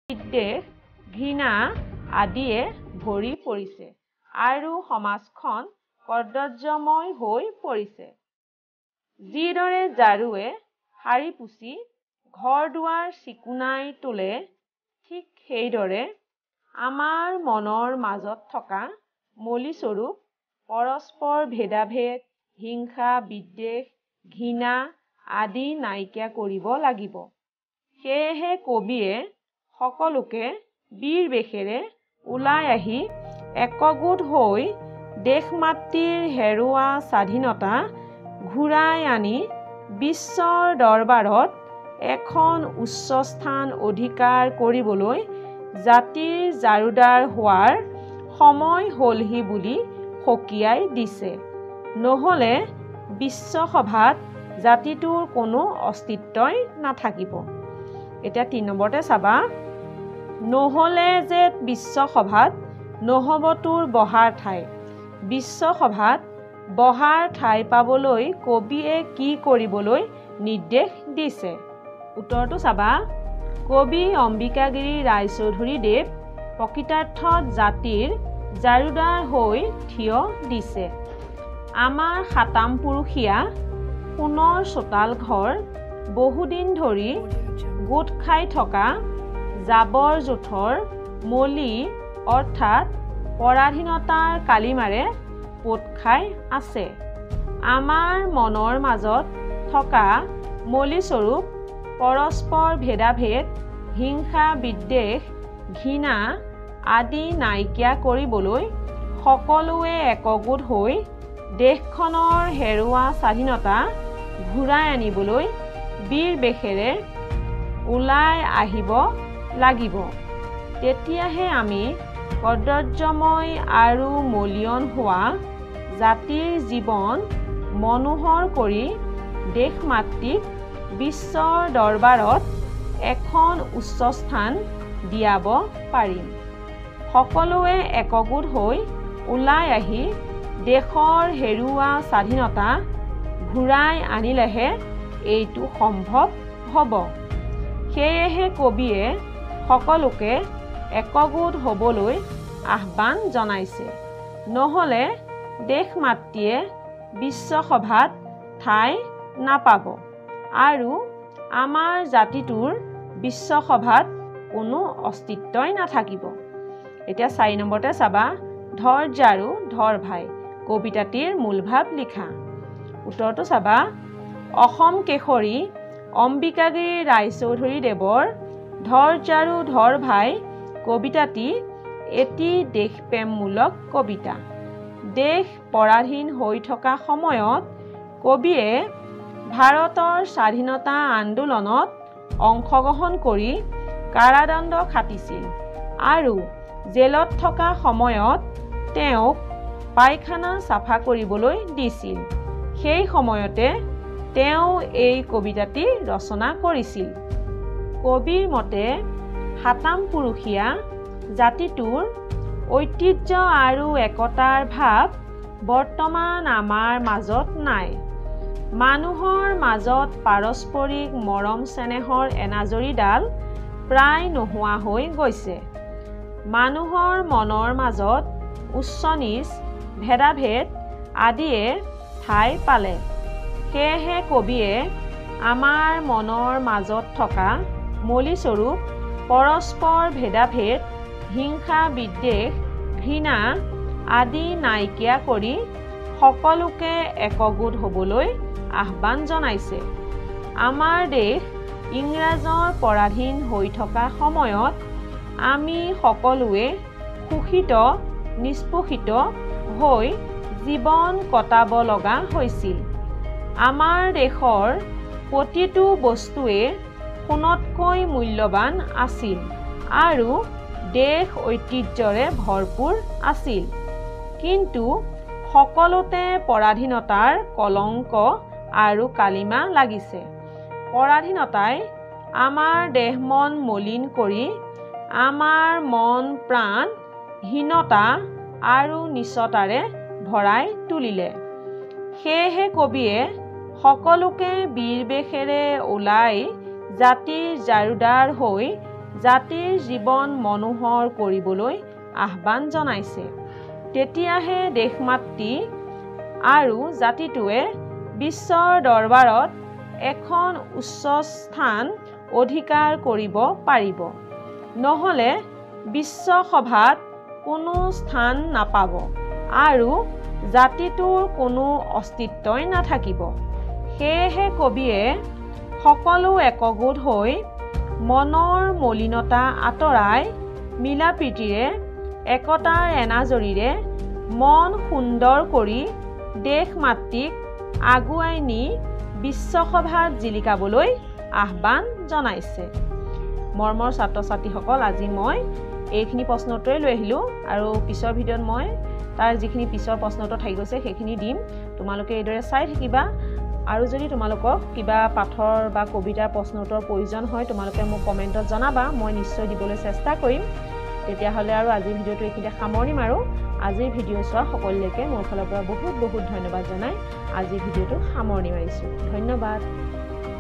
বিদ্বেষ ঘৃণা আদিয়ে ভৰি পৰিছে আৰু সমাজখন কদৰ্যময় হৈ পৰিছে। যিদৰে ঝাৰুৱে সাৰি পুচি ঘৰ দুৱাৰ চিকুণাই তোলে, ঠিক সেইদৰে আমাৰ মনৰ মাজত থকা মলিস্বৰূপ পৰস্পৰ ভেদাভেদ, হিংসা, বিদ্বেষ, ঘৃণা আদি নাইকিয়া কৰিব লাগিব। সেয়েহে কবিয়ে সকলোকে বীৰবেশেৰে ওলাই আহি একগোট হৈ দেশ-মাতৃৰ হেৰুৱা স্বাধীনতা ঘূৰাই আনি বিশ্বৰ দৰবাৰত এখন উচ্চ স্থান অধিকাৰ কৰিবলৈ জাতিৰ জাৰুদাৰ হোৱাৰ সময় হ'লহি বুলি সকীয়াই দিছে। নহ'লে বিশ্বসভাত জাতিটোৰ কোনো অস্তিত্বই নাথাকিব। এতিয়া ৩ নম্বৰতে চাবা, নহ'লে যে বিশ্বসভাত নহ'ব তোৰ বহাৰ ঠাই। বিশ্বসভাত বহাৰ ঠাই পাবলৈ কবিয়ে কি কৰিবলৈ নিৰ্দেশ দিছে? উত্তৰটো চাবা, কবি অম্বিকাগিৰি ৰায়চৌধুৰীদেৱ প্ৰকৃতাৰ্থত জাতিৰ জাৰুদাৰ হৈ থিয় দিছে। আমাৰ সাতামপুৰুষীয়া সোণৰ চোতাল ঘৰ বহুদিন ধৰি গোট খাই থকা জাবৰ জোথৰ মলি অৰ্থাৎ পৰাধীনতাৰ কালিমাৰে পোত খাই আছে। আমাৰ মনৰ মাজত থকা মলিস্বৰূপ পৰস্পৰ ভেদাভেদ, হিংসা, বিদ্বেষ, ঘৃণা আদি নাইকিয়া কৰিবলৈ সকলোৱে একগোট হৈ দেশখনৰ হেৰুৱা স্বাধীনতা ঘূৰাই আনিবলৈ বীৰবেশেৰে ওলাই আহিব লাগিব। তেতিয়াহে আমি কদৰ্যময় আৰু মলিয়ন হোৱা জাতিৰ জীৱন মনোহৰ কৰি দেশ-মাতৃক বিশ্বৰ দৰবাৰত এখন উচ্চ স্থান দিয়াব পাৰিম। সকলোৱে একগোট হৈ ওলাই আহি দেশৰ হেৰুৱা স্বাধীনতা ঘূৰাই আনিলেহে এইটো সম্ভৱ হ'ব। সেয়েহে কবিয়ে সকলোকে একগোট হ'বলৈ আহ্বান জনাইছে। নহ'লে দেশ-মাতৃয়ে বিশ্বসভাত ঠাই নাপাব আৰু আমাৰ জাতিটোৰ বিশ্বসভাত কোনো অস্তিত্বই নাথাকিব। এতিয়া ৪ নম্বৰতে চাবা, ধৰ ঝাৰু ধৰ ভাই কবিতাটিৰ মূল ভাৱ লিখা। উত্তৰটো চাবা, অসম কেশৰী অম্বিকাগিৰি ৰায়চৌধুৰীদেৱৰ ধৰ ঝাৰু ধৰ ভাই কবিতাটি এটি দেশপ্ৰেমমূলক কবিতা। দেশ পৰাধীন হৈ থকা সময়ত কবিয়ে ভাৰতৰ স্বাধীনতা আন্দোলনত অংশগ্ৰহণ কৰি কাৰাদণ্ড খাটিছিল আৰু জেলত থকা সময়ত তেওঁক পায়খানা চাফা কৰিবলৈ দিছিল। সেই সময়তে তেওঁ এই কবিতাটি ৰচনা কৰিছিল। কবিৰ মতে সাতামপুৰুষীয়া জাতিটোৰ ঐতিহ্য আৰু একতাৰ ভাৱ বৰ্তমান আমাৰ মাজত নাই। মানুহৰ মাজত পাৰস্পৰিক মৰম চেনেহৰ এনাজৰীডাল প্ৰায় নোহোৱা হৈ গৈছে। মানুহৰ মনৰ মাজত উচ্চ নীচ, ভেদাভেদ আদিয়ে ঠাই পালে। সেয়েহে কবিয়ে আমাৰ মনৰ মাজত থকা মলিস্বৰূপ পৰস্পৰ ভেদাভেদ, হিংসা, বিদ্বেষ, ঘৃণা আদি নাইকিয়া কৰি সকলোকে একগোট হ'বলৈ আহ্বান জনাইছে। আমাৰ দেশ ইংৰাজৰ পৰাধীন হৈ থকা সময়ত আমি সকলোৱে শোষিত নিষ্পেষিত হৈ জীৱন কটাব লগা হৈছিল। আমাৰ দেশৰ প্ৰতিটো বস্তুৱে সোণতকৈ মূল্যৱান আছিল আৰু দেশ ঐতিহ্যৰে ভৰপূৰ আছিল। কিন্তু সকলোতে পৰাধীনতাৰ কলংক আৰু কালিমা লাগিছে। পৰাধীনতাই আমাৰ দেহ মন মলিন কৰি আমাৰ মন প্ৰাণ হীনতা আৰু নীচতাৰে ভৰাই তুলিলে। সেয়েহে কবিয়ে সকলোকে বীৰবেশেৰে ওলাই জাতিৰ জাৰুদাৰ হৈ জাতিৰ জীৱন মনোহৰ কৰিবলৈ আহ্বান জনাইছে। তেতিয়াহে দেশমাতৃ আৰু জাতিটোৱে বিশ্বৰ দৰবাৰত এখন উচ্চ স্থান অধিকাৰ কৰিব পাৰিব। নহ'লে বিশ্বসভাত কোনো স্থান নাপাব আৰু জাতিটোৰ কোনো অস্তিত্বই নাথাকিব। সেয়েহে কবিয়ে সকলো একগোট হৈ মনৰ মলিনতা আঁতৰাই মিলাপ্ৰীতিৰে একতাৰ এনাজৰীৰে মন সুন্দৰ কৰি দেশ মাতৃক আগুৱাই নি বিশ্বসভাত জিলিকাবলৈ আহ্বান জনাইছে। মৰমৰ ছাত্ৰ ছাত্ৰীসকল, আজি মই এইখিনি প্ৰশ্ন উত্তৰে লৈ আহিলোঁ আৰু পিছৰ ভিডিঅ'ত মই তাৰ যিখিনি পিছৰ প্ৰশ্ন উত্তৰ থাকি গৈছে সেইখিনি দিম। তোমালোকে এইদৰে চাই থাকিবা আৰু যদি তোমালোকক কিবা পাঠৰ বা কবিতাৰ প্ৰশ্ন উত্তৰ প্ৰয়োজন হয় তোমালোকে মোক কমেণ্টত জনাবা, মই নিশ্চয় দিবলৈ চেষ্টা কৰিম। তেতিয়াহ'লে আৰু আজিৰ ভিডিঅ'টো এইখিনিতে সামৰণি মাৰোঁ। আজিৰ ভিডিঅ' চোৱা সকলোলৈকে মোৰ ফালৰ পৰা বহুত বহুত ধন্যবাদ জনাই আজিৰ ভিডিঅ'টো সামৰণি মাৰিছোঁ। ধন্যবাদ।